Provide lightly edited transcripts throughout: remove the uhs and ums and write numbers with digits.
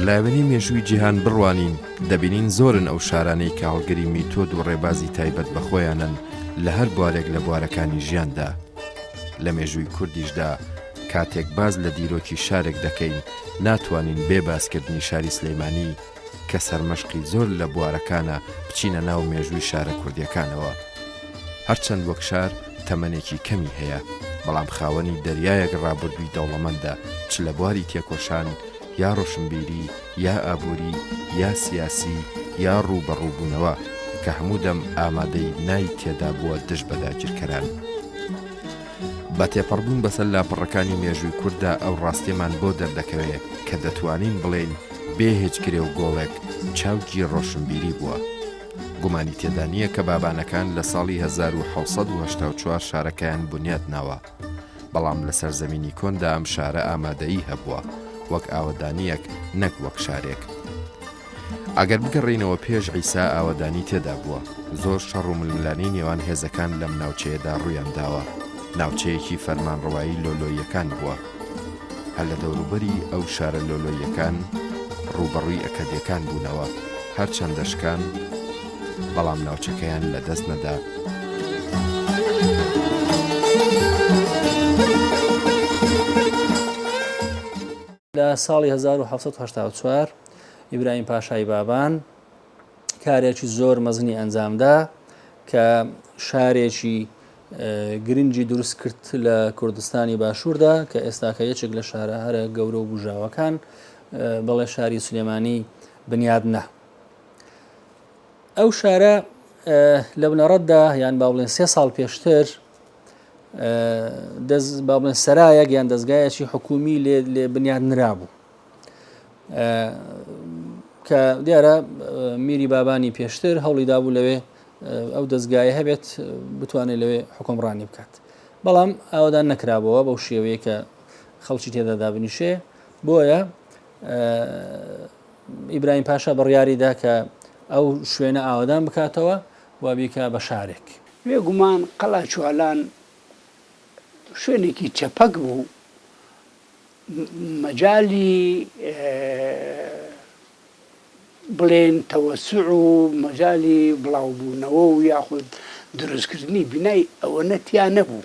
لەلایەنی مێژووی جیهان بڕوانین دەبینین زۆرن ئەو شارانەی کە هەڵگری میتۆد و ڕێبازی تایبەت بەخۆیانن لە هەر بوارێک لە بوارەکانی ژیاندا. لە مێژووی کوردیشدا کاتێک باز لە دیرۆکی شارێک دەکەین ناتوانین بێ باسکردنی شاری سلەیمانی کە سەرمەشقی زۆر لە بوارەکانە بچینە ناو مێژووی شارە کوردیەکانەوە. هەرچەند وەک شار تەمەنێکی کەمی هەیە، بەڵام خاوەنی دەریایەک ڕابردووی دەوڵەمەندە، چ لە بواری تێکۆشان یا ڕۆشنبیری یا ئابووری یا سیاسی یا ڕووبەڕووبوونەوە کە هەموو دەم ئامادەی نای تێدا بووە دژ بەداگیرکەران. بە تێپەڕبوون بەسەر لاپەڕەکانی مێژووی کووردا ئەو ڕاستیمان بۆ دەردەکەوێت کە دەتوانین بڵێن بێ هیچ کرێ و گۆڵێک چاوکی ڕۆشنبیری بووە. گومانی تێدا نییە کە بابانەکان لە ساڵی 1984 شارەکەیان بنیاد ناوە، بەڵام لە سەرزەمینی کۆندا ئەم شارە ئامادەیی هەبووە وەک ئاوەدانیەک نەک وەک شارێک. ئەگەر بگەڕێینەوە پێش عیسا ئاوەدانی تێدا بووە، زۆر شەڕ و ململانی نێوان هێزەکان لەم ناوچەیەدا ڕوویان داوە. ناوچەیەکی فەرمانڕەوایی لۆلۆیەکان بووە. هەر لە دەوروبەری ئەو شارە لۆلۆیەکان ڕووبەڕووی ئەکەدیەکان بوونەوە، هەر چەندەشکان بەڵام ناوچەکەیان لە دەست نەدا. لە ساڵی 1984 ئیبراهیم پاشای بابان کارێکی زۆر مەزنی ئەنجامدا کە شارێکی گرنگی دروست کرد لە کوردستانی باشووردا کە ئێستاکە یەکێک لە شارە هەرە گەورە و بژاوەکان بەڵێ شاری سلێمانی بنیادنە. ئەو شارە لە بنەڕەتدا یان با بڵێن 3 ساڵ پێشتر با بڵێن سەرایەک یان دەستگایەکی حکومی لێ بنیاد نرابوو کە دیارە میری بابانی پێشتر هەوڵی دابوو لەوێ ئەو دەستگایە هەبێت بتوانێت لەوێ حکومڕانی بکات، بەڵام ئاوادان نەکرابەوە بەو شێوەیە کە خەڵکی تێدا دابنیشێ. بۆیە ئیبراهیم پاشا بڕیاریدا کە ئەو شوێنە ئاوادان بکاتەوە و بیکە بە شارێک. بێگومان قەڵا چوالان شوێنێکی چەپەک بوو، مەجای بڵێن تەوەسوع و مەجای بڵاوبوونەوە و یاخود دروستکردنی بینای ئەوە نەتیان نەبوو.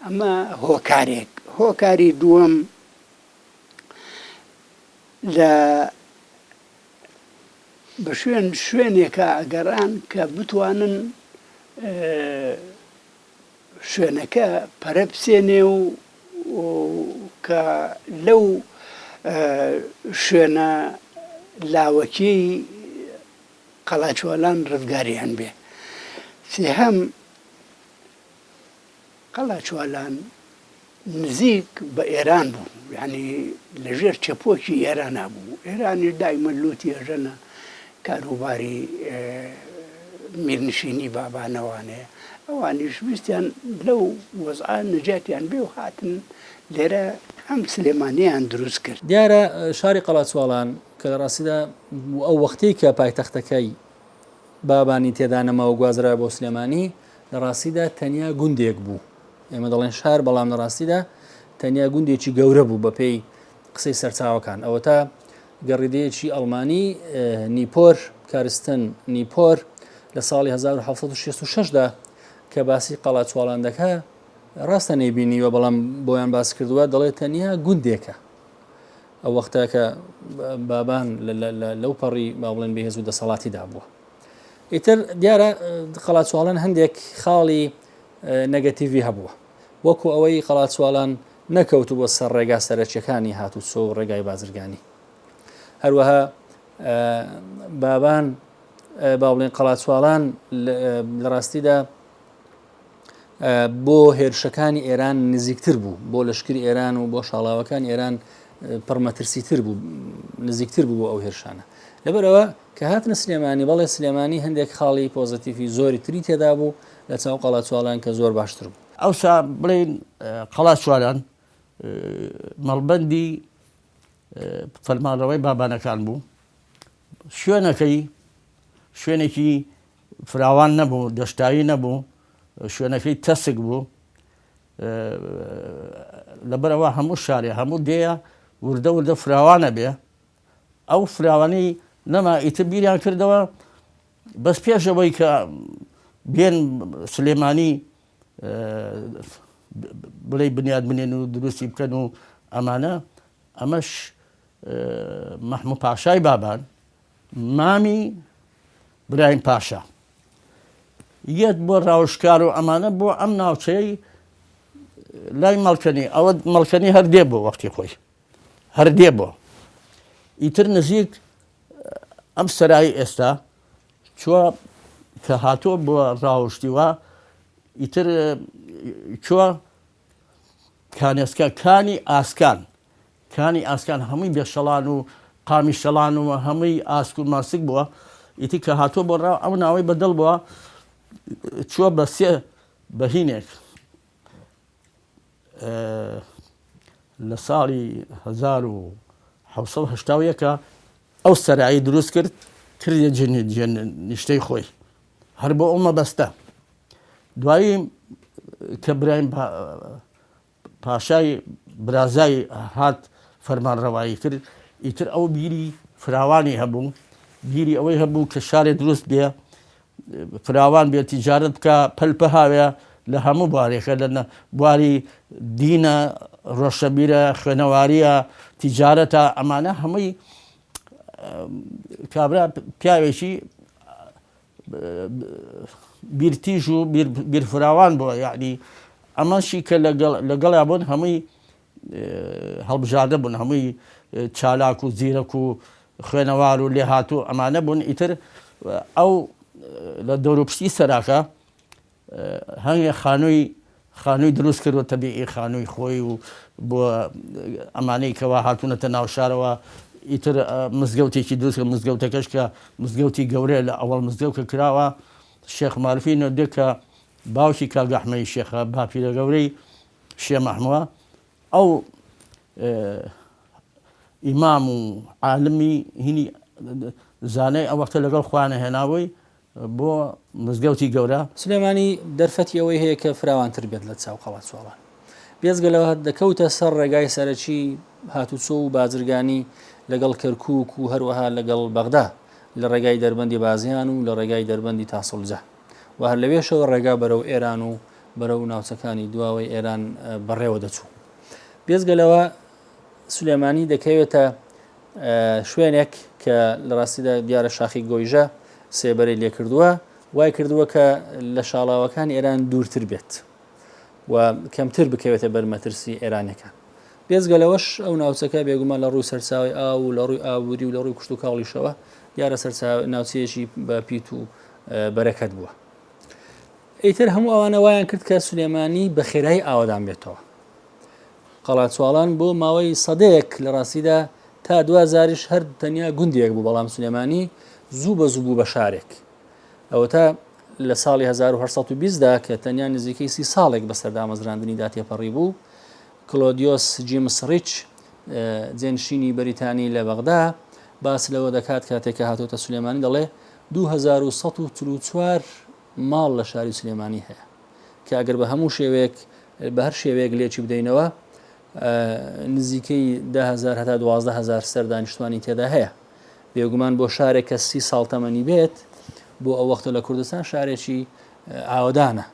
ئەمە هۆکارێک. هۆکاری دووەم لە بە شوێنێکە ئەگەڕان کە بتوانن شوێنەکە پەرە بسێنێ و کە لەو شوێنە لاوەکیی قەڵاچوالان ڕزگاریان بێ. سێهەم قەڵاچوالان نزیک بە ئێران بوو، یعنی لەژێر چەپۆکی ئێران بوو. ئێرانی دایمە لوتی ئێژەنە کاروباری میرنشینی بابانەوانەیە، ئەوانیش ویستیان لەو وەزعە نەجاتیان بێ و هاتن لێرە ئەم سلێمانیان دروست کرد. دیارە شاری قەڵاچوالان کە لە ڕاستیدا ئەو وەختەی کە پایتەختەکەی بابانی تێدا نەماوە گوازرا بۆ سلێمانی لە ڕاستیدا تەنیا گوندێک بوو. ئێمە دەڵێن شار، بەڵام لە ڕاستیدا تەنیا گوندێکی گەورە بوو بە پێی قسەی سەرچاوەکان. ئەوە تا گەڕیدەیەکی ئەڵمانی نیپۆر کارستن نیپۆر لە ساڵی 1966دا کە باسی قەڵاچوالان دەکا ڕاستە نەیبینیوە، بەڵام بۆیان باس کردووە دەڵێت تەنیا گوندێکە. ئەو وەختە کە بابان لەو پەڕی با بڵێن بەهێز و دەسەڵاتیدا بووە. ئیتر دیارە قەڵاچوالان هەندێک خاڵی نەگەتیڤی هەبووە، وەکو ئەوەی قەڵاچوالان نەکەوتو بۆ سەر ڕێگا سەرەکیەکانی هاتوچۆ و ڕێگای بازرگانی. هەروەها بابان با بڵێن قەڵاچوالان لە ڕاستیدا بۆ هێرشەکانی ئێران نزیکتر بوو، بۆ لەشکری ئێران و بۆ شاڵاوەکان ئێران پڕمەترسیتر بوو، نزیکتر بوو بۆ ئەو هێرشانە. لەبەرەوە کە هاتنە سلێمانی، بەڵێ سلێمانی هەندێک خاڵی پۆزتیڤی زۆری تری تێدا بوو لە چاو قەڵاچوالان کە زۆر باشتر بوو. ئەوسا بڵێن قەڵاچوالان مەڵبەندی فەرمانڕەوەی بابانەکان بوو. شوێنێکی فراوان نەبوو، دەشتایی نەبوو، شوێنەکەی تەسک بوو. لەبەرەوە هەموو شارێ هەموو دێە وردە وردە فراوانە بێ ئەو فراوانەی نەما ئیتر بیریان کردەوە بەس پێشەوەی کە بێن سلێمانی بڵێ بنیاد بنێن و دروستی بکەن و ئەمانە ئەمەش مەحموود پاشای بابان مامی برایم پاشا یەت بۆ ڕاوشکار و ئەمانە بۆ ئەم ناوچەی لای مەڵکەنی ئەوە مەڵکەنی هەردێ بۆ وەختی خۆی هەردێ بۆ ئیتر نزیک ئەم سەرایی ئێستا چووە کە هاتۆ بۆ ڕاوشتیوە ئیتر چووە کانێسکەکانی ئاسکان هەمووی بێشەڵان و قامی شەڵان و هەمووی ئاسک و ماسک بووە ئیتی کە هاتۆ بۆ ڕاو ئەو ناوەی بەدڵ بووە چووە بە سێ بەهینێک لە ساڵی 1970 ئەو سەرایی دروست کرد کردە نیشتەی خۆی هەر بۆ ئەومە بەستە دوایی کە برایم پاشای برازای هات فەرمانڕەوایی کرد ئیتر ئەو بیری فراوانی هەبوو بیری ئەوەی هەبوو کە شارێ دروست بێ فراوان بێ تیجارەت بکە پەلپە هاوێ لە هەموو بوارێکە لە بواری دینە ڕۆشەبیرە خوێنەواریە تیجارەتە ئەمانە هەمووی کابرا پیاوێکی بیرتیژ و بیرفراوان بووە یعنی ئەمەشی کە لەگەڵا بوون هەمووی هەڵبژاردە بوون هەمووی چالاک و زیرەک و خوێنەوار و لێهاتوو ئەمانە بوون ئیتر ئەو لە دەوروپشتی سەراکە هەنگێ خانووی دروست کردوە تەبیعی خانووی خۆی و بۆ ئەمانەی کەوا هاتوونەتە ناو شارەوە ئیتر مزگەوتێکی دروست کە مزگەوتەکەش کە مزگەوتی گەورەیە لە ئەوەڵ مزگەوت کە کراوە شێخ مارفی نۆدێ کە باوکی کاگە ئەحمەدی شێخە باپیرە گەورەی شێ مەحمووە ئەو ئیمام و عالمی هینی زانەی ئەو وەختە لەگەڵ خوانە هێناوەی بۆ مزگەوتی گەورە سلێمانی دەرفەتی ئەوەی هەیە کە فراوانتر بێت لە چاو قەڵات سوڵان بێزگەلەوە دەکەوتە سەر ڕێگای سەرەکی هاتوچۆ و بازرگانی لەگەڵ کەرکووک و هەروەها لەگەڵ بەغدا لە ڕێگای دەربەندی بازیان و لە ڕێگای دەربەندی تاسڵجە و هەر لەوێشەوە ڕێگا بەرەو ئێران و بەرەو ناوچەکانی دواوەی ئێران بەڕێوە دەچوو بێزگەلەوە سلێمانی دەکەوێتە شوێنێک کە لە ڕاستیدا دیارە شاخی گۆیژە سێبەرەی لێ کردووە وای کردووە کە لە شاڵاوەکان ئێران دوورتر بێت و کەمتر بکەوێتە بەرمەترسی ئێرانەکان بێزگەلەوەش ئەو ناوچەکە بێگومان لە ڕووی سەرچاوی ئاو و لە ڕووی ئابووری و لە ڕووی کوشت و کاڵیشەوە دیارە ناوچەیەکی بە پیت و بەرەکەت بووە ئیتر هەموو ئەوانە وایان کرد کە سلێمانی بە خێرایی ئاوادان بێتەوە قەڵات سوڵان بۆ ماوەی سەدەیەک لە ڕاستیدا تا 2000ش هەر تەنیا گوندێک بوو بەڵام سلێمانی زوو بە زوو بوو بە شارێک ئەوە تا لە ساڵی 1920دا کە تەنیا نزیکەی 30 ساڵێک بە سەردامەزراندنیدا تێپەڕی بوو کلۆدیۆس جیمس ڕیچ جێنشینی بەریتانی لە بەغدا باس لەوە دەکات کاتێک کە هاتۆتە سلێمانی دەڵێ 2144 ماڵ لە شاری سلێمانی هەیە کە ئەگەر بە هەموو شێوەیەک بە هەر شێوەیەک لێکی بدەینەوە نزیکەی 10,000 هەتا 12,000 سەردانیشتوانی تێدا هەیە بێگومان بۆ شارێک کە 30 ساڵ تەمەنی بێت بۆ ئەو وەختە لە کوردستان شارێکی ئاودانە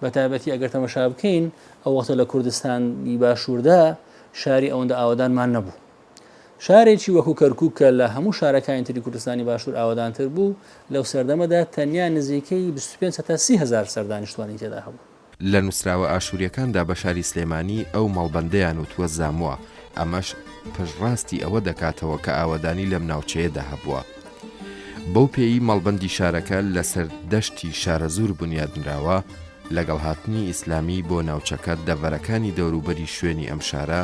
بە تایبەتی ئەگەر تەمەشا بکەین ئەو وەختە لە کوردستانی باشووردا شاری ئەوەندە ئاودانمان نەبوو شارێکی وەکو کەرکووک کە لە هەموو شارەکانی تری کوردستانی باشوور ئاودانتر بوو لەو سەردەمەدا تەنیا نزیکەی 25 هەتا 30,000 سەردانیشتوانی تێدا هەبوو لە نووسراوە ئاشووریەکاندا بە شاری سلێمانی ئەو مەڵبەندەیان وتووە زامووە ئەمەش پشڕاستی ئەوە دەکاتەوە کە ئاوەدانی لەم ناوچەیەدا هەبووە بەو پێی مەڵبەندی شارەکە لەسەر دەشتی شارە زوور بنیادنراوە لەگەڵ هاتنی ئیسلامی بۆ ناوچەکە دەڤەرەکانی دەوروبەری شوێنی ئەم شارە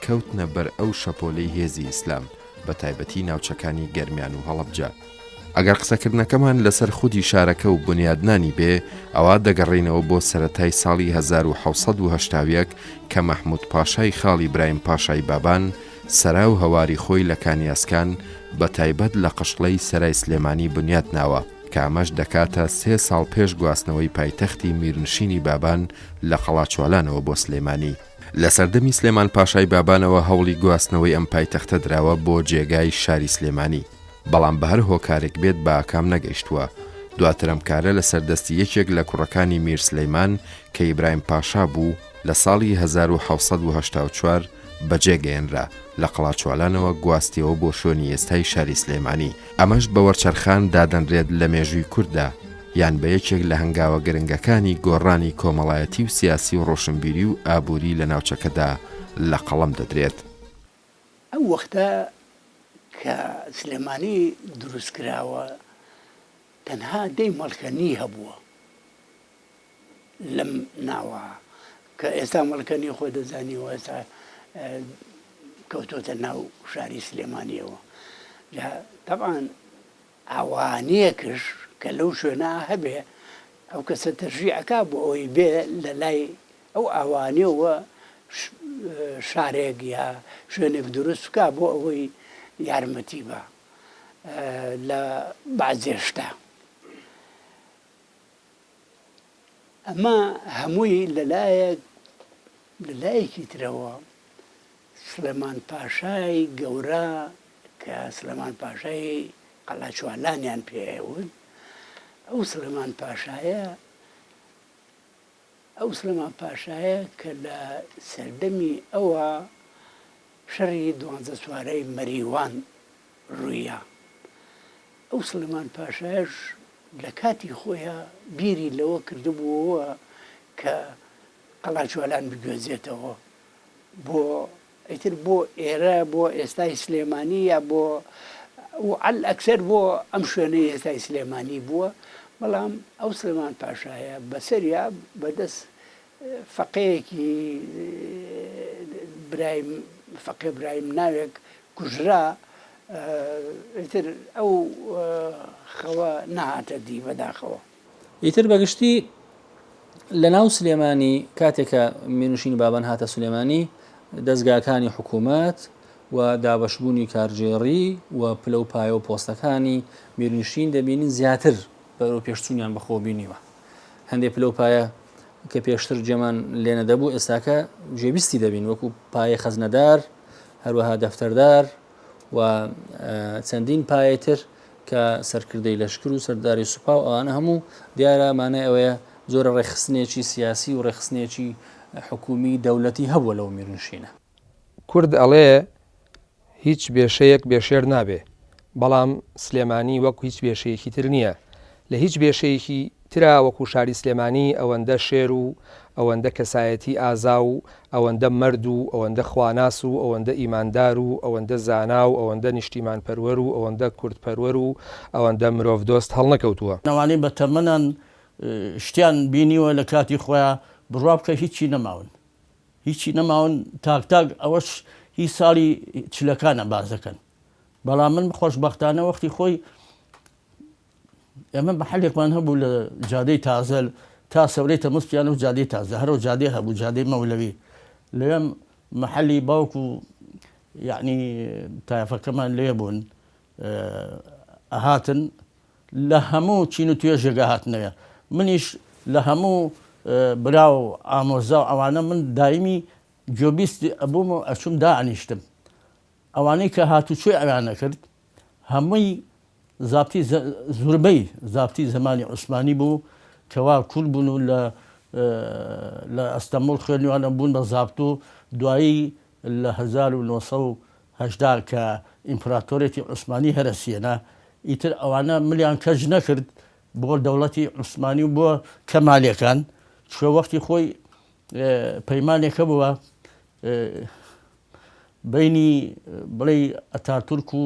کەوتنە بەر ئەو شەپۆلەی هێزی ئیسلام بە تایبەتی ناوچەکانی گەرمیان و هەڵەبجە ئەگەر قسەکردنەکەمان لەسەر خودی شارەکە و بنیادنانی بێ ئەوە دەگەڕێنەوە بۆ سەرەتای ساڵی 1970 کە مەحموود پاشای خاڵی برایم پاشای بابان سەرا و هەواری خۆی لە کانیاسکان بە تایبەت لە قشڵەی سەرای سلێمانی بنیاد ناوە کە ئەمەش دەکاتە 3 ساڵ پێش گواستنەوەی پایتەختی میرنشینی بابان لە قەڵاچوالانەوە بۆ سلێمانی لە سەردەمی سلێمان پاشای بابانەوە هەوڵی گواستنەوەی ئەم پایتەختە دراوە بۆ جێگای شاری سلێمانی، بەڵام بە هەر هۆکارێک بێت بە ئاکام نەگەیشتووە. دواتر ئەم کارە لە سەردەستی یەکێک لە کوڕەکانی میر سلەیمان کە ئیبراهیم پاشا بوو لە ساڵی 1784 بەجێگەێنرا لە قەڵاچوالانەوە گواستیەوە بۆ شوێنی ئێستای شاری سلێمانی. ئەمەش بە وەرچەرخان دادەنرێت لە مێژووی کووردا یان بە یەکێک لە هەنگاوە گرنگەکانی گۆڕانی کۆمەڵایەتی و سیاسی و ڕۆشنبیری و ئابووری لە ناوچەکەدا لە قەڵەم دەدرێت. ئەو وەختە کە سلێمانی دروست کراوە تەنها دەی مەڵکەنی هەبووە لەم ناوە کە ئێستا مەڵکەنی خۆ دەزانیەوە ئێستا کەوتۆتە ناو شاری سلێمانیەوە. طبعاً ئەوانەیەکش کە لەو شوێنە هەبێ ئەو کەسە تەشریعەکە بۆ ئەوەی بێ لە لای ئەو ئەوانەوە شارێک یا شوێنێک دروست بکە بۆ ئەوەی یارمەتی بە لە بەعزێشتا. ئەمە هەمووی لەلایەکی ترەوە سلێمان پاشای گەورە کە سلێمان پاشای قەڵاچوالانیان پێوت، ئەو سلێمان پاشایە کە لە سەردەمی ئەوە شەڕی 12 سوارەی مەریوان ڕوویە. ئەو سلێمان پاشایش لە کاتی خۆیان بیری لەوە کردبووەوە کە قەڵاچوالان بگوێزێتەوە بۆ ئیتر بۆ ئێرە بۆ ئێستای سلێمانی یا بۆ ئەکسەر بۆ ئەم شوێنەی ئێستای سلێمانی بووە. بەڵام ئەو سلێمان پاشایە بەسەریا بەدەست فەقەیەکی فەقێ برایم ناوێک کوژرا، ئیتر ئەو خەوە نەهاتە دی بەداخەوە. ئیتر بەگشتی لە ناو سلێمانی کاتێکە مێنوشینی بابان هاتە سلێمانی دەستگاکانی حکوومەت و دابەشبوونی کارژێڕی و پلە و پایە و پۆستەکانی میرنشین دەبینین زیاتر بەرەو پێشچوونیان بەخۆ بینیوە. هەندێک پلە و پایە کە پێشتر جێمان لێنە دەبوو ئێستاکە جێبیستی دەبین وەکو پایە خەزنەدار، هەروەها دەفتەردار و چەندین پایەتر کە سەرکردەی لەشکر و سەرداری سوپا و ئەوانە هەموو دیارە مانای ئەوەیە زۆرە ڕێخستنێکی سیاسی و ڕێخستنێکی حکومی دەوڵەتی هەبووە لەو میرنشینە. کورد ئەڵێ هیچ بێشەیەک بێشێر نابێ، بەڵام سلێمانی وەکو هیچ بێشەیەکی تر نییە. لە هیچ بێشەیەکی ترا وەکو شاری سلێمانی ئەوەندە شێر و ئەوەندە کەسایەتی ئازا و ئەوەندە مەرد و ئەوەندە خواناس و ئەوەندە ئیماندار و ئەوەندە زانا و ئەوەندە نیشتیمان پەروەر و ئەوەندە کورد پەروەر و ئەوەندە مرۆڤ دۆست هەڵ نەکەوتووە. نەوانەی بە تەمەنان شتیان بینیوە لە کاتی خۆیان بڕوا بکە هیچی نەماون تاک ئەوەش هی ساڵی چلەکانە بازەکەن. بەڵام من خۆشبەختانە وەختی خۆی ئێمە بە حەلێکمان هەبوو لە جادەی تازە تا سەورەی تەموستیان و جادەی تازە هەرو جادێ هەبوو جادەی مەولەوی لێم مەحەلی باوکو یعنی تایفەکەمان لێ بوون ئەهاتن لە هەموو چین و توێژێگە هاتنەوە. منیش لە هەموو برا و ئامۆزا و ئەوانە من دایمی جۆبیستی ئەبووم و ئەچوم دائنیشتم. ئەوانەی کە هاتوچۆی ئەوانە کرد هەمووی زابتی زوربەی زابتی زمانی عوسمانی بوو کەوا کورد بوون و لە ئەستەمبوڵ خوێنیوانە بوون بە زابت و دوایی لە 1970 کە ئیمپراتۆرێتی عوسمانی هەرەسیێنە ئیتر ئەوانە ملیان کەج نەکرد بۆ دەوڵەتی عوسمانی و بۆ کەمالەکان چوە وەختی خۆی پەیمانێکە بووە بینی بڵێ ئەتاتورک و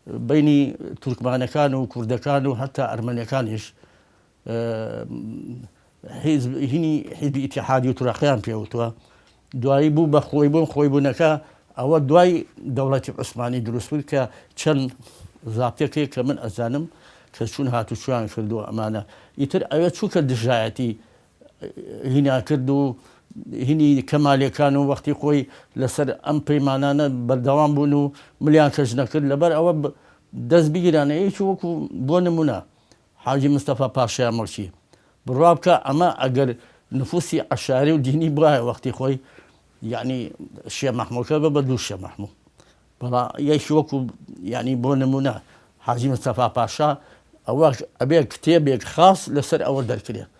بینی تورکمانەکان و کوردەکان و هەتا ئەرمەنیەکانیش هینی حیزبی ئیتیحادی و توراقیان پێوتووە. دوایی بوو بە خۆی بوونەکە ئەوە دوای دەوڵەتی عوسمانی دروست بوو کە چەند زابتێکێک کە من ئەزانم کە چوون هاتوچویان کردو ئەمانە ئیتر ئەوە چووکە دژایەتی هینا کرد و هینی کەمالەکان و وەختی خۆی لەسەر ئەم پەیمانانە بەردەوام بوون و ملیان کەژ نەکرد لەبەر ئەوە دەست بگیرانەیەکی وەکو بۆ نمونە حاجی مستەفا پاشای مەڵکی بڕوا بکە ئەمە ئەگەر نفوسی عەشاری و دینی بایە وەختی خۆی يعني شێ مەحموودەکە بە دوو شێ مەحموود بەڵا یەکی وەکو ینی بۆ نمونە حاجی مستەفا پاشا ئەوە ئەبێ کتێبێک خاص لەسەر ئەوە دەرکرێت.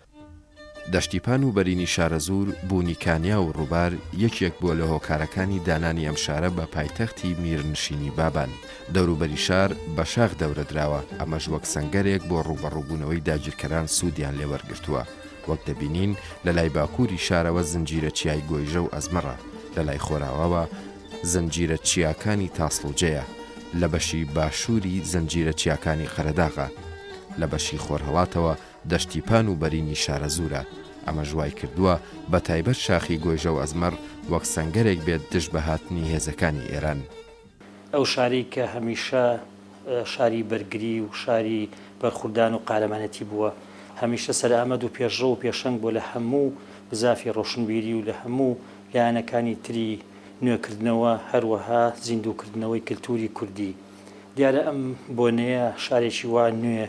دەشتیپان و بەرینی شارەزور بوونی کانیا و ڕووبار یەکێک بۆ لە هۆکارەکانی دانانی ئەم شارە بە پایتەختی میرنشینی بابان. دەوروبەری شار بە شاخ دەورەدراوە، ئەمەش وەک سەنگەرێک بۆ ڕوبەڕووبوونەوەی داگیرکەران سوودیان لێوەرگرتووە. وەک دەبینین لە لای باکووری شارەوە زنجیرە چیای گۆیژە و ئەزمەڕە، لە لای خۆراوەوە زنجیرە چیاکانی تاسڵجەیە، لە بەشی باشووری زنجیرە چیاکانی قەرەداغە، لە بەشی خۆرهەڵاتەوە دەشتیپان و بەرینی شارەزورە. ئەمە ژوای کردووە بە تایبەت شاخی گۆیژە و ئەزمەر وەک سەنگەرێک بێت دژ بە هاتنی هێزەکانی ئێران. ئەو شاری کە هەمیشە شاری بەرگری و شاری بەرخوردان و قارەمانەتی بووە، هەمیشە سەرئامەد و پێشڕە و پێشەنگ بۆ لە هەموو بزافی ڕۆشنبیری و لە هەموو لایەنەکانی تری نوێکردنەوە، هەروەها زیندووکردنەوەی کللتوری کوردی. دیارە ئەم بۆنەیە شارێکی وا نوێ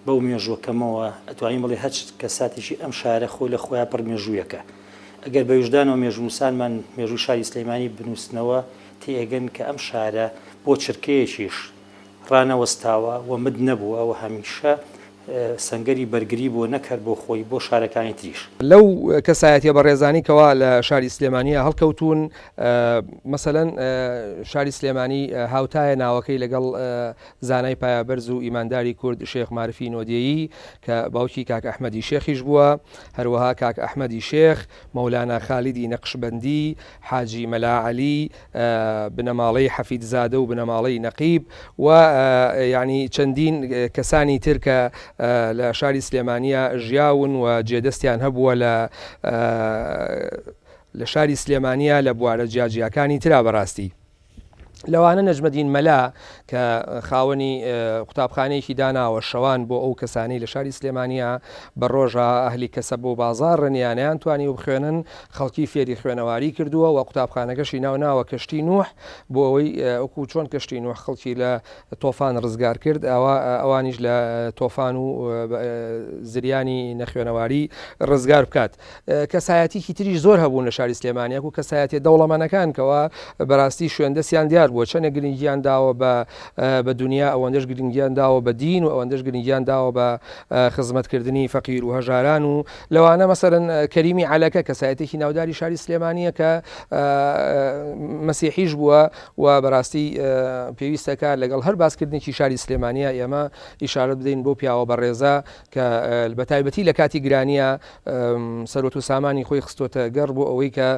بەو مێژوەکەمەوە ئەتوانین بڵێ هەچ کە ساتێکی ئەم شارە خۆی لە خۆیان پڕ مێژوویەکە. ئەگەر بە وجدانەوە مێژونووسانمان مێژوو شاری سلەیمانی بنووسنەوە تێگەن کە ئەم شارە بۆ چرکەیەکیش ڕانەوەستاوە و مد نەبووە و هەمیشە سەنگەری بەرگری بۆ نەکرد بۆ خۆی بۆ شارەکانی تریش. لەو کەسایەتیە بەڕێزانی کەوا لە شاری سلێمانیە هەڵکەوتون، مەسەلەن شاری سلێمانی هاوتایە ناوەکەی لەگەڵ زانای پایابەرز و ئیمانداری کورد شێخ معرفی نۆدیەیی کە باوکی کاک ئەحمەدی شێخیش بووە، هەروەها کاک ئەحمەدی شێخ، مەولانا خالیدی نەقشبەندی، حاجی مەلا عەلی، بنەماڵەی حەفید زادە و بنەماڵەی نەقیب و یعنی چەندین کەسانی تر کە لە شاری سلێمانیە ژیاون و جێدەستیان هەبووە لە شاری سلێمانیە لە بوارە جیاجیەکانی ترا بەڕاستی. لەوانە نەجمەدین مەلا کە خاوەنی قوتابخانەیەکی داناوە شەوان بۆ ئەو کەسانی لە شاری سلێمانیە بە ڕۆژە ئەهلی کەسە بۆ بازار ڕنیانیان توانی و بخوێنن، خەڵکی فێری خوێنەواری کردووە و قوتابخانەکەشی ناوناوە کەشتی نوح بۆ ئەوەی ئەوکو چۆن کەشتی نوح خەڵکی لە تۆفان ڕزگار کرد، ئەوانیش لە تۆفان و زریانی نەخوێنەواری ڕزگار بکات. کەسایەتیکی تریش زۆر هەبوون لە شاری سلێمانیە و کەسایەتی دەوڵەمەنەکان کەەوە بەڕاستی شوێندەستیان دیار بۆ چەنە گرنگیان داوە بە دنیا، ئەوەندەش گرنگیان داوە بە دین و ئەوەندەش گرنگیان داوە بە خزمەتکردنی فەقیر و هەژاران و لەوانە مەسەرەن کەریمی عەلەکە کەسایەتێکی ناوداری شاری سلێمانیە کە مەسیحیش بووە و بەڕاستی پێویستەکە لەگەڵ هەر باسکردنێکی شاری سلێمانیە ئێمە ئیشارەت بدەین بۆ پیاوە بەڕێزە کە بە تایبەتی لە کاتی گرانیە سەرۆت و سامانی خۆی خستۆتە گەڕ بۆ ئەوەی کە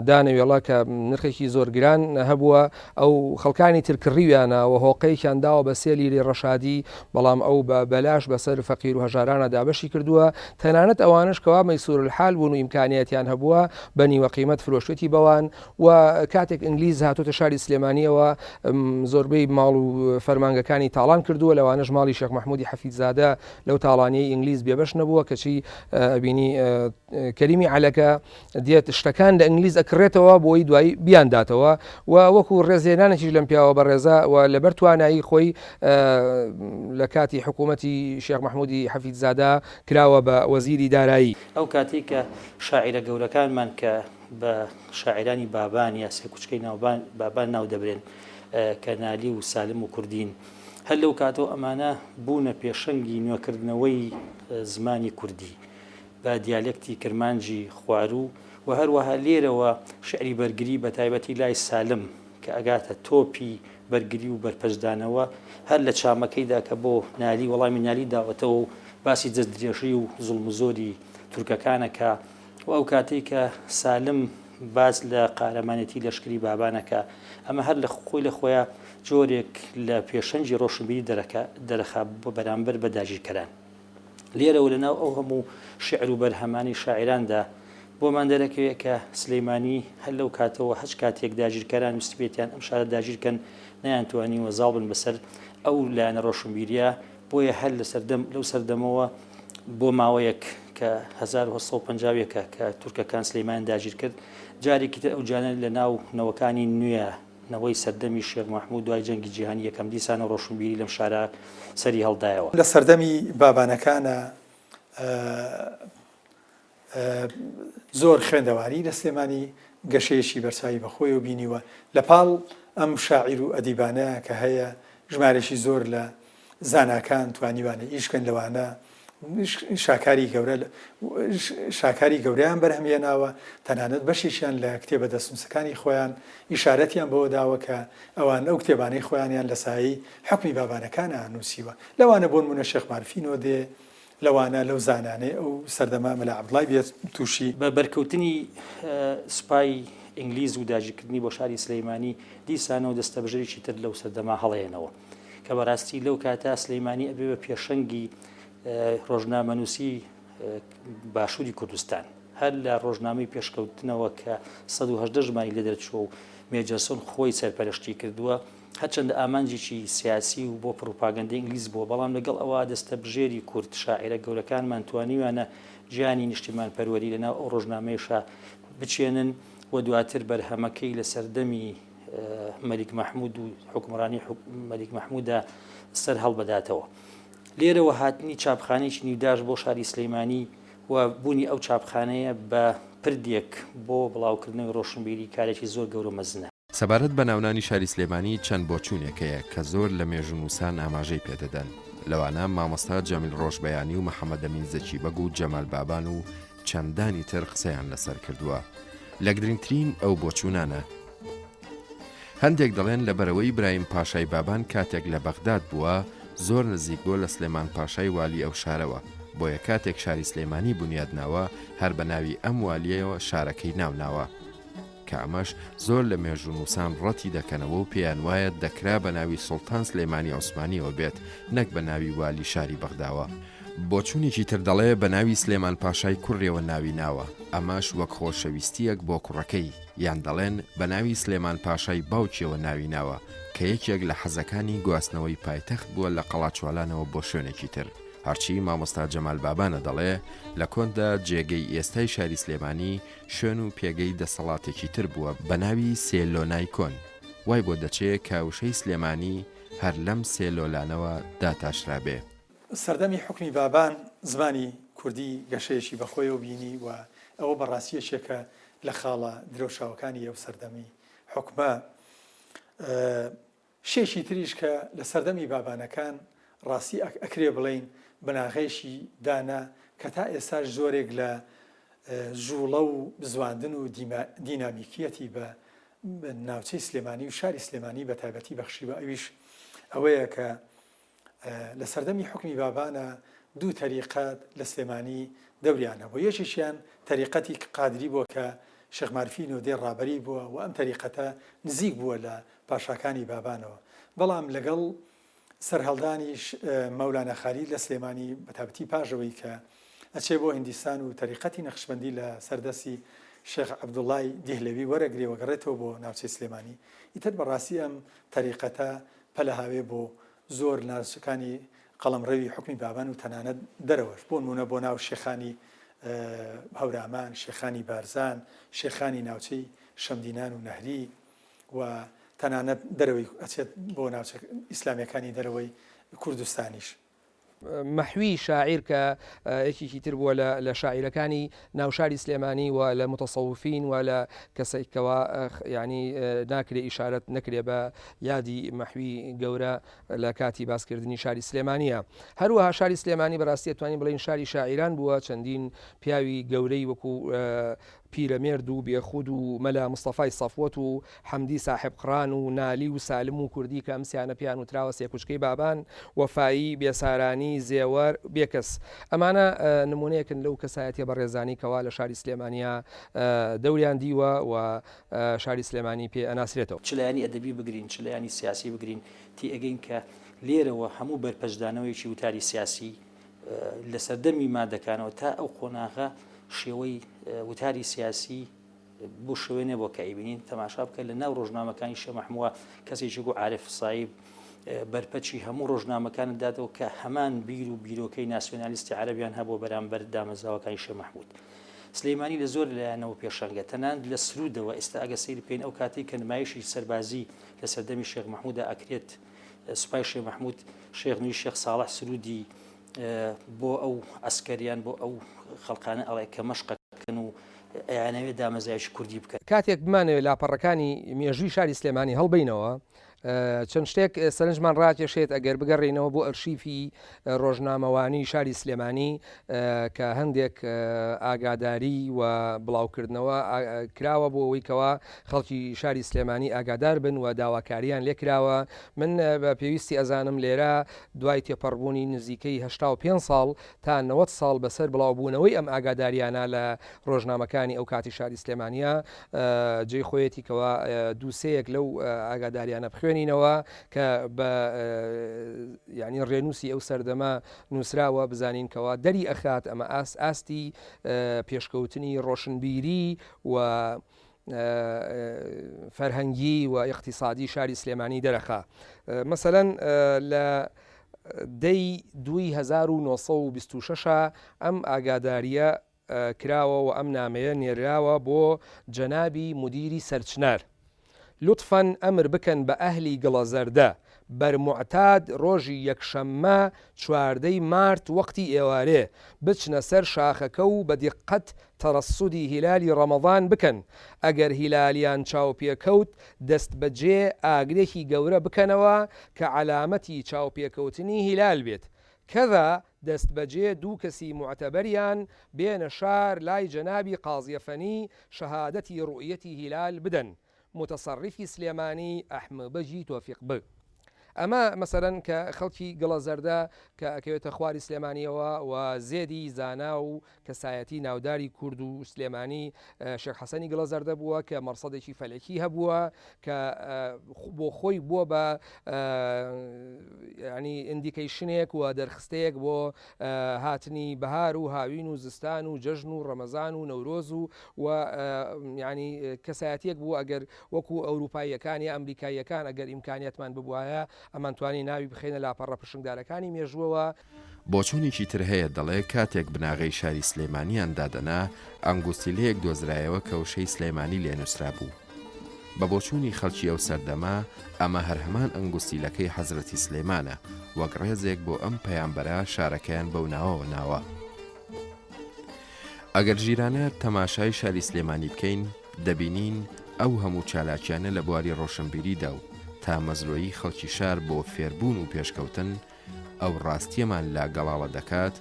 دانەوێڵە کە نرخێکی زۆر گران هەبووە، ئەو خەڵکانی ترکڕیویانە و هۆقەیەکیان داوە بە سێلی لێ ڕەشادی، بەڵام ئەو بە بەلاش بەسەر فەقیر و هەژارانە دابەشی کردووە. تەنانەت ئەوانش کەوا مەیسور الحال بوون و ئیمکانیەتیان هەبووە بە نیوە قیمەت فرۆشتێتی بەوان و کاتێک ئینگلیز هاتوتە شاری سلێمانیەوە زۆربەی ماڵ و فەرمانگەکانی تاڵان کردووە، لەوانەش ماڵی شێخ مەحموودی حەفید زادە لەو تاڵانەی ئینگلیز بێبەش نەبووە، کەچی ئەبینی کەریمی عەلەکە دێت شتەکان لە ئینگلیز ئەکڕێتەوە بۆی دوایی بیانداتەوە و وەکو ڕێزێنانێکیش لەم پیاوە بەڕێزە و لەبەر توانایی خۆی لە کاتی حکوومەتی شێخ مەحموودی حەفید زادە کراوە بە وەزیری دارایی. ئەو کاتی کە شاعیرە گەورەکانمان کە بە شاعرانی بابان یا سێ کوچکەی بابان ناو دەبرێن کە نالی و سالم و کوردین، هەر لەو کاتەوە ئەمانە بوونە پێشەنگی نوێکردنەوەی زمانی کوردی بە دیالێکتی کرمانجی خوارو و هەروەها لێرەوە شعری بەرگری بە تایبەتی لای سالم کە ئەگاتە تۆپی بەرگری و بەرپەشدانەوە هەر لە چامەکەیدا کە بۆ نالی وەڵامی نالی داوەتەوە و باسی جەزدرێژی و زوڵم و زۆری تورکەکانەکە و ئەو کاتێک کە سالم باز لە قارەمانەتی لەشکری بابانەکە، ئەمە هەر لە خۆی لە خۆیان جۆرێک لە پێشەنجی ڕۆشنبیری دەرەخا بۆ بەرامبەر بە داگیرکەران. لێرەوە لەناو ئەو هەموو شعر و بەرهەمانی شاعراندا بۆمان دەرەکەوێت کە سلەیمانی هەر لەو کاتەوە هەچ کاتێک داگیرکەران ویستبێتیان ئەم شارە داگیرکەن نەیانتوانی وەزاڵ بن بەسەر ئەو لایەنە ڕۆشنبیریە، بۆیە هەر لەو سەردەمەوە بۆ ماوەیەک کە 1950ەکە کە تورکەکان سلەیمان داگیر کرد، جارێکی تر ئەو جانە لە ناو نەوەکانی نوێ نەوەی سەردەمی شێخ مەحموود دوای جەنگی جیهانی یەکەم دیسانە ڕۆشنبیری لەم شارە سەری هەڵدایەوە. لە سەردەمی بابانەکانە زۆر خوێندەواری لە سلێمانی گەشەیەشی بەرچاوی بەخۆی و بینیوە لە پاڵ ئەم شاعیر و ئەدیبانە کە هەیە ژمارەشی زۆر لە زاناکان توانیوانە ئیشکن لەوانە شاکاری گەوریان بەرهەمهێناوە تەنانەت بەشیشیان لە کتێبە دەستنووسەکانی خۆیان ئیشارەتیان بەوە داوە کە ئەوان ئەو کتێبانەی خۆیانیان لە سایی حکمی بابانەکانە نووسیوە لەوانە بۆ نمونە شێخ مارفینۆ دێ لەوانە لەو زانانەی ئەو سەردەما مەلا عەبدوڵای بێت تووشی بە بەرکەوتنی سوپای ئینگلیز و داژیکردنی بۆ شاری سلەیمانی دیسانەوە دەستەبژێکی تر لەو سەردەما هەڵەیەنەوە کە بەڕاستی لەو کاتا سلەیمانی ئەبێ بە پێشەنگی ڕۆژنامەنووسی باشووری کوردستان هەر لە ڕۆژنامەی پێشکەوتنەوە کە 118 ژماری لە دەرچووە و مێجەسۆن خۆی سەرپەرشتی کردووە هەرچەندە ئامانجێکی سیاسی و بۆ پروپاگەندە ئینگلیز بووە بەڵام لەگەڵ ئەوە دەستەبژێری کورد شاعیرە گەورەکانمان توانیوانە ژیانی نیشتیمان پەروەری لەناو ئەو ڕۆژنامەیەشە بچێنن و دواتر بەرهەمەکەی لە سەردەمی مەلیک مەحموود و حکومڕانی مەلیک مەحموودە سەر هەڵبەداتەوە لێرەوە هاتنی چاپخانەیەکی نیوداش بۆ شاری سلەیمانی و بوونی ئەو چاپخانەیە بە پردێک بۆ بڵاوکردنەوەی ڕۆشنبیری کارێکی زۆر گەورە مەزنە سەبارەت بە ناونانی شاری سلێمانی چەند بۆچوونێکەیە کە زۆر لە مێژونووسان ئاماژەی پێدەدەن لەوانە مامۆستا جەمیل ڕۆژبەیانی و محەممەد ئەمین زەکیبەگ و جەمال بابان و چەندانی تر قسەیان لەسەر کردووە لە گرنگترین ئەو بۆچوونانە هەندێک دەڵێن لەبەرەوەی برایم پاشای بابان کاتێک لە بەغداد بووە زۆر نزیک بۆ لە سلێمان پاشای والی ئەو شارەوە بۆیە کاتێک شاری سلێمانی بنیادناوە هەر بە ناوی ئەم والیەوە شارەکەی ناوناوە کە ئەمەش زۆر لە مێژونووسان ڕەتی دەکەنەوە و پێیان وایە دەکرا بە ناوی سوڵتان سلێمانی عوسمانیەوە بێت نەک بە ناوی والی شاری بەغداوە بۆچوونێکی تر دەڵێ بە ناوی سلێمان پاشای کوڕێەوە ناوی ناوە ئەمەش وەک خۆشەویستیەک بۆ کوڕەکەی یان دەڵێن بە ناوی سلێمان پاشای باوکیەوە ناوی ناوە کە یەکێک لە حەزەکانی گواستنەوەی پایتەخت بووە لە قەڵاچوالانەوە بۆ شوێنێکی تر هەرچی مامۆستا جەمال بابانە دەڵێ لە کۆندا جێگەی ئێستای شاری سلێمانی شوێن و پێگەی دەسەڵاتێکی تر بووە بە ناوی سێلۆنای کۆن وای بۆ دەچێت کاوشەی سلێمانی هەر لەم سێلۆلانەوە داتاشرابێ سەردەمی حکمی بابان زمانی کوردی گەشەیەشی بەخۆی و بینی و ئەوە بەڕاستیەکێکە لە خاڵە درۆشاوەکانی ئەو سەردەمی حکمە شێشی تریش کە لە سەردەمی بابانەکان ڕاستی ئەکرێ بڵین بناغێشی دانا کە تا ئێستاش زۆرێک لە ژوڵە و بزواندن و دینامیکیەتی بە ناوچەی سلێمانی و شاری سلێمانی بە تایبەتی بەخشیوە ئەویش ئەوەیە کە لە سەردەمی حکمی بابانە دوو تەریقەت لە سلێمانی دەوریانە بۆ یەکیشیان تەریقەتی قادری بووە کە شێخ مارفینۆ دێ ڕابەری بووە و ئەم تەریقەتە نزیک بووە لە پاشاکانی بابانەوە بەڵام لەگەڵ سەرهەڵدانی مەولانە خالید لە سلێمانی بەتابەتی پاژەوەی کە ئەچێ بۆ هیندستان و تەریقەتی نەخشبەندی لە سەردەستی شێخ عەبدوڵای دیهلەوی وەرەگرێوە گەڕێتەوە بۆ ناوچەی سلێمانی ئیتر بەڕاستی ئەم تەریقەتە پەلە هاوێ بۆ زۆر ناوچەکانی قەڵەمڕەوی حکمی بابان و تەنانەت دەرەوەش بۆ نمونە بۆ ناو شێخانی هەورامان شێخانی بارزان شێخانی ناوچەی شەمدینان و نەهری و تەنانەت دەرەوەی ئەچێت بۆ ناوچە ئیسلامیەکانی دەرەوەی کوردستانیش مەحوی شاعیر کە یەکێکی تر بووە لە شاعیرەکانی ناوشاری سلێمانی و لە متەسەوفین و لە کەسێکەوە ینی ناکرێ ئیشارەت نەکرێ بە یادی مەحوی گەورە لە کاتی باسکردنی شاری سلێمانیە هەروەها شاری سلێمانی بەڕاستی توانین بڵین شاری شاعیران بووە چەندین پیاوی گەورەی وەکو پیرەمێرد و بێخود و مەلا مستەفای سەفوەت و حەمدی ساحب قڕان و نالی و سالم و کوردی کە ئەمسیانە پیان و تراوە سێکوچکەی بابان وەفایی بێسارانی زێوەر بێکەس ئەمانە نمونەیەکن لەو کەسایەتیە بە ڕێزانی کەوا لە شاری سلێمانیا دەوریان دیوە و شاری سلێمانی پێ ئەناسرێتەوە چلایانی ئەدەبی بگرین چلایانی سیاسی بگرین تی ئەگەین کە لێرەوە هەموو بەرپەشدانەوەیکی وتاری سیاسی لە سەردەمی مادەکانەوە تا ئەو قۆناغا شێوەی وتاری سیاسی بۆ شوێنێ بۆ کەیبینین تەماشا بکە لە ناو ڕۆژنامەکانی شێخ مەحمووە کەسێکی گو عارف سایب بەرپەچی هەموو ڕۆژنامەکانت دادەوە کە هەمان بیر و بیرۆکەی ناسیۆنالیستی عەرەبیان هەبوو بەرامبەر دامەزراوەکانی شێخ مەحموود سلەیمانی لە زۆر لایەنەوە پێشەنگە تەنان لە سرودەوە ئێستا ئەگە سەیری بکەین ئەو کاتێک کە نمایشی سەربازی لە سەردەمی شێخ مەحموودە ئەکرێت سوپای شێخ مەحموود شێخ نووری شێخ ساڵح سرودی بۆ ئەو ئەسکەریان بۆ ئەو خەڵقانە ئەڵێ کە مەشق ئەیانەوێت دامەزایش کوردی بکەن. کاتێک بمانەوێت لاپەڕەکانی مێژووی شاری سلێمانی هەڵبینەوە چەند شتێک سەرنجمان ڕاکێشێت ئەگەر بگەڕێنەوە بۆ ئەرشیفی ڕۆژنامەوانی شاری سلێمانی کە هەندێک ئاگاداری و بڵاوکردنەوە کراوە بۆ ئەوەیکەوە خەڵکی شاری سلێمانی ئاگادار بن و داواکاریان لێکراوە. من بە پێویستی ئەزانم لێرە دوای تێپەڕبوونی نزیکەی 85 ساڵ تا 90 ساڵ بەسەر بڵاوبوونەوەی ئەم ئاگاداریانە لە ڕۆژنامەکانی ئەو کاتی شاری سلێمانیە جێی خۆیەتیکەوە دووسەیەک لەو ئاگاداریانە بخوێنینەوە کە بە ینی ڕێنووسی ئەو سەردەما نووسراوە بزانین کەەوە دەری ئەخات ئەمە ئاستی پێشکەوتنی ڕۆشنبیری و فەرهەنگی و اقتصادی شاری سلێمانی دەرەخا. مەسەلەن لە دەی 2926 ئەم ئاگاداریە کراوە و ئەم نامەیە نێراوە بۆ جەنابی مدیری سەرچنار. لطفاً ئەمر بکەن بە ئەهلی گڵەزەردە بەرموعتاد ڕۆژی یەکشەممە 14 مارت وەختی ئێوارێ بچنە سەر شاخەکە و بە دیقەت تەڕەسوودی هیلالی ڕەمەضان بکەن. ئەگەر هیلالیان چاوپێکەوت دەست بەجێ ئاگرێکی گەورە بکەنەوە کە علامەتی چاوپێکەوتنی هیلال بێت. کەذا دەست بەجێ دوو کەسی معتەبەریان بێنە شار لای جەنابی قازیەفەنی شەهادەتی ڕوئیەتی هیلال بدەن. متصرفی سلێمانی ئەحمەبەجی تۆفیق ب. ئەمە مەسەرەن کە خەڵکی گڵەزەردە کە ئەکەوێتە خواری سلێمانیەوە و زێدی زانا و کەسایەتی ناوداری کورد و سلێمانی شێخ حەسەنی گڵەزەردە بووە کە مەرسەدێکی فەلەکی هەبووە کە بۆ خۆی بووە بە ینی ئیندیکیشنێک و دەرخستەیەک بۆ هاتنی بەهار و هاوین و زستان و جەژن و ڕەمەزان و نەورۆز و ینی کەسایەتیەک بوو ئەگەر وەکو ئەوروپاییەکان یا ئەمریکاییەکان ئەگەر ئیمکانیتمان ببوایە ئەمانتوانی ناوی بخێنە لاپەڕە پشنگدارەکانی مێژووەوە. بۆچوونێکی تر هەیە دەڵێ کاتێک بناغەی شاری سلێمانیان دادەنا ئەنگوستیلەیەک دۆزرایەوە کە وشەی سلێمانی لێنووسرا بوو. بە بۆچوونی خەڵکی ئەو سەردەما ئەمە هەرهەمان ئەنگوستیلەکەی حەزرەتی سلێمانە وەک ڕێزێک بۆ ئەم پەیامبەرە شارەکەیان بەو ناوەوە ناوە. ئەگەر ژیرانە تەماشای شاری سلێمانی بکەین دەبینین ئەو هەموو چالاکیانە لە بواری ڕۆشنبیریدا و تا مەزرۆیی خەڵکی شار بۆ فێربوون و پێشکەوتن ئەو ڕاستیەمان لا گەڵاوە دەکات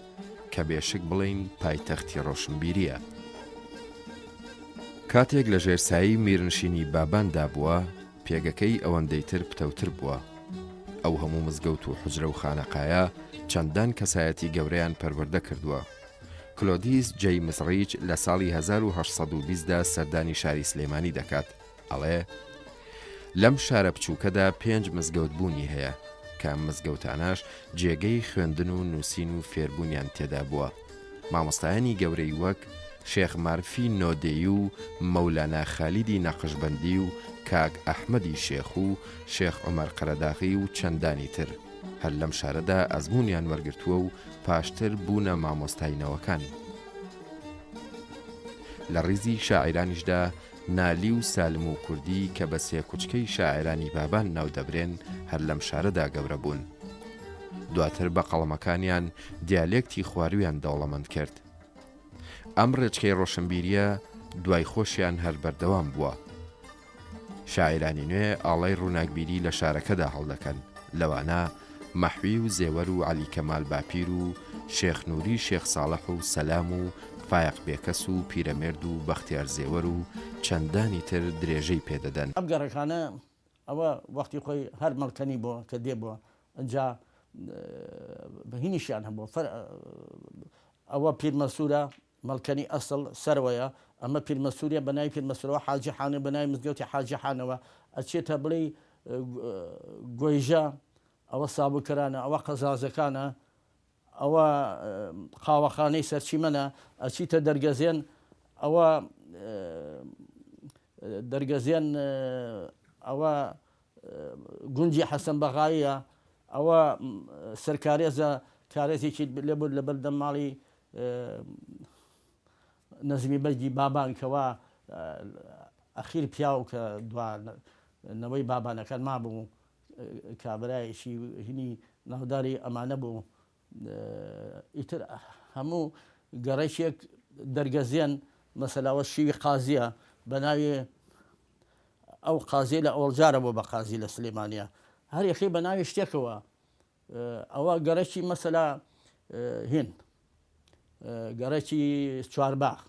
کە بێشک بڵین پایتەختی ڕۆشنبیریە. کاتێک لە ژێرسایی میرنشینی باباندا بووە پێگەکەی ئەوەندەی تر پتەوتر بووە. ئەو هەموو مزگەوت و حوجرە و خانەقایە چەندان کەسایەتی گەورەیان پەروەردە کردووە. کلۆدیس جەی مسڕیچ لە ساڵی 1920دا سەردانی شاری سلێمانی دەکات. ئەڵێ لەم شارە بچووکەدا 5 مزگەوت بوونی هەیە کە ئەم مزگەوتاناش جێگەی خوێندن و نووسین و فێربوونیان تێدا بووە. مامۆستایانی گەورەی وەک شێخ مارفی نۆدەی و مەولانا خالیدی نەقشبەندی و کاک ئەحمەدی شێخ و شێخ عومەر قەرەداغی و چەندانی تر هەر لەم شارەدا ئەزموونیان وەرگرتووە و پاشتر بوونە مامۆستاینەوەکان. لە ڕیزی شاعیرانیشدا نالی و سالم و کوردی کە بە سێ کوچکەی شاعرانی بابان ناو دەبرێن هەر لەم شارەدا گەورە بوون. دواتر بە قەڵەمەکانیان دیالێکتی خوارویان دەوڵەمەند کرد. ئەم ڕێچکەی ڕۆشنبیریە دوای خۆشیان هەر بەردەوام بووە. شاعرانی نوێ ئاڵای ڕووناکبیری لە شارەکەدا هەڵدەکەن. لەوانە مەحوی و زێوەر و عەلی کەمال باپیر و شێخ نووری شێخ ساڵح و سەلام و فایق بێکەس و پیرەمێرد و بەختیار زێوەر و چەندانی تر درێژەی پێدەدەن. ئەم گەڕەکانە ئەوە وەختی خۆی هەر مەڵکەنی بۆ کە دێ بووە ئەجا بەهینیشیان هەبوو ئەوە پیرمەسوورە مەڵکەنی ئەسڵ سەرەوەیە ئەمە پیرمەسووریە بەناوی پیرمەسوورەوە حاجی حانە بەناوی مزگەوتی حاجی حانەوە ئەچێتە بڵێ گۆیژە ئەوە سابووکەرانە ئەوە قەزازەکانە ئەوە قاوەخانەی سەرچیمەنە ئەچیتە دەرگەزێن ئەوە دەرگەزێن ئەوە گونجی حەسەن بەغاییە ئەوە سەرکارێزە کارێزێکی لێبوو لە بەردەم ماڵی نەزمی بەرگی بابانکەوە ئەخیر پیاو کە دوانەوەی بابانەکان مابوو کابرایشی هینی ناوداری ئەمانە بوو. ئیتر هەموو گەڕێکێک دەرگەزێن مەسەلاوە شیوی قازیە بە ناوی ئەو قازی لە ئۆڵجارە بۆ بە قازی لە سلێمانیا هەر یەخی بە ناوی شتێکەوە ئەوە گەرەکی مەسەلا هین گەرەکی چوارباغ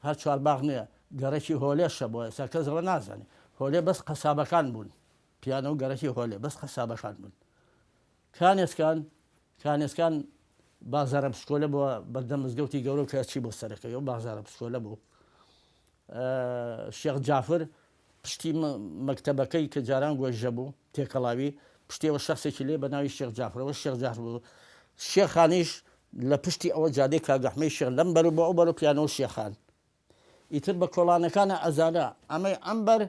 هەر چوارباغ نییە گەرەکی هۆلێشە بۆ ئێستا کەس ڕە نازانێت هۆلێ بەس قەسابەکان بوون پیانە و گەرەکی هۆلێ بەس قەسابەکان بوون کانێسکان بازارە پسکۆلە بۆ بەردەم مزگەوتی گەورە کە چی بۆ سەرەکەی و بازارە پسکۆلە بوو شێخ جافر پشتی مەکتەبەکەی کە جاران گۆژە بوو تێکەڵاوی پشتیەوە شخصێکی لێ بە ناوی شێخ جافرەوە شێخ جافر بوو شێخانیش لە پشتی ئەوە جادەی کاگەحمەی شێخ لەم بەر بۆ ئەو بەر و پیانەوە شێخان ئیتر بە کۆڵانەکانە ئەزانە ئەمەی ئەمبەر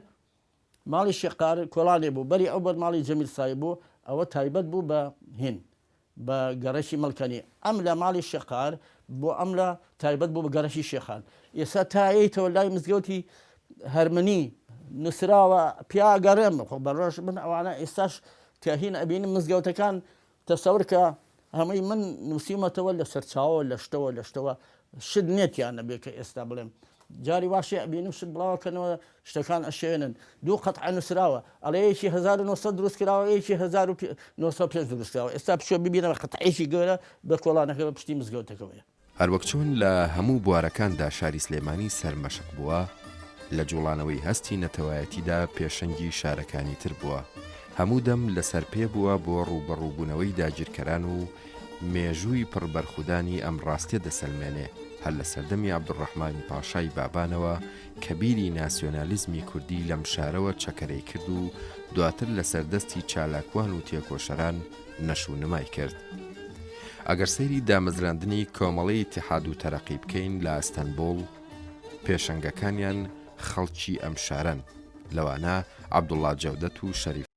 ماڵی شێقار کۆڵانێ بوو بەری ئەو بەر ماڵی جەمیل سای بوو ئەوە تایبەت بوو بە هین بە گەرەشی مەڵکەنی ئەم لە ماڵی شێقار بۆ ئەم لە تایبەت بوو بە گەرەشی شێخان ئێستا تایەیتەوە لای مزگەوتی هەرمنی نووسراوە پیاگەڕێم بەڕۆژ من ئەوانە ئێستاش کەهین ئەبینم مزگەوتەکان تەسەور کە هەمووی من نووسیمەتەوە لە سەرچاوە لە شتەوە شت نێتیان نەبێت کە ئێستا بڵێم جاری واشێ ئەبینم شت بڵاوکەنەوە شتەکان ئەشێنن دوو قەتع نووسراوە ئەڵەیەکی 1900 دروست کراوە یەکی 1905 دروست کراوە ئێستا پشوە ببینەوە قەتعیشی گەورە بە کۆڵانەکە بە پشتی مزگەوتەکەوەیە هەروەک چۆن لە هەموو بوارەکاندا شاری سلێمانی سەرمەشق بووە لە جوڵانەوەی هەستی نەتەوایەتیدا پێشەنگی شارەکانی تر بووە هەموو دەم لەسەر پێ بووە بۆ ڕوبەڕووبوونەوەی داگیرکەران و مێژووی پڕبەرخودانی ئەم ڕاستیە دەسەلمێنێ هەر لە سەردەمی عەبدوڕەحمانی پاشای بابانەوە کە بیری ناسیۆنالیزمی کوردی لەم شارەوە چەکەرەی کرد و دواتر لە سەردەستی چالاکوان و تێکۆشەران نەشونمای کرد ئەگەر سەیری دامەزراندنی کۆمەڵی ئیتیحاد و تەرەقی بکەین لە ئەستەنبۆڵ پێشەنگەکانیان خەڵکی ئەم شارەن لەوانە عەبدوڵڵا جەودەت و شەریف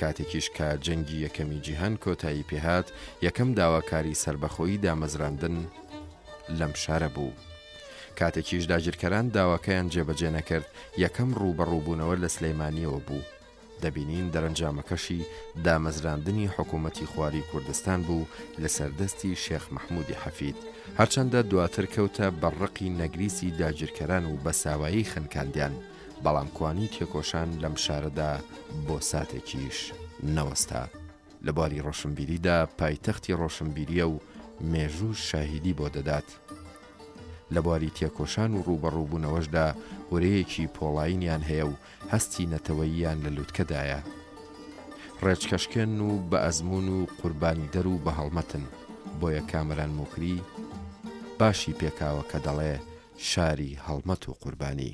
کاتێکیش کە جەنگی یەکەمی جیهان کۆتایی پێهات یەکەم داواکاری سربەخۆیی دامەزراندن لەم شارە بوو کاتێکیش داگیرکەران داواکەیان جێبەجێ نەکرد یەکەم ڕوبەڕووبوونەوە لە سلەیمانیەوە بوو دەبینین دەرەنجامەکەشی دامەزراندنی حکوومەتی خواری کوردستان بوو لە سەردەستی شێخ مەحموودی حەفید هەرچەندە دواتر کەوتە بەڕقی نەگریسی داگیرکەران و بە ساوایی خنکاندیان بەڵام کوانی تێکۆشان لەم شارەدا بۆ ساتێکیش نەوەستا لە باری ڕۆشنبیریدا پایتەختی ڕۆشنبیریە و مێژوو شاهیدی بۆ دەدات لە باری تێکۆشان و ڕوبەڕووبوونەوەشدا وەرەیەکی پۆڵاینیان هەیە و هەستی نەتەوەییان لە لووتکەدایە ڕێچکەشکێن و بە ئەزمون و قوربانی دەر و بە هەڵمەتن بۆیە کامەران موکری باشی پێکاوە کە دەڵێ شاری هەڵمەت و قوربانی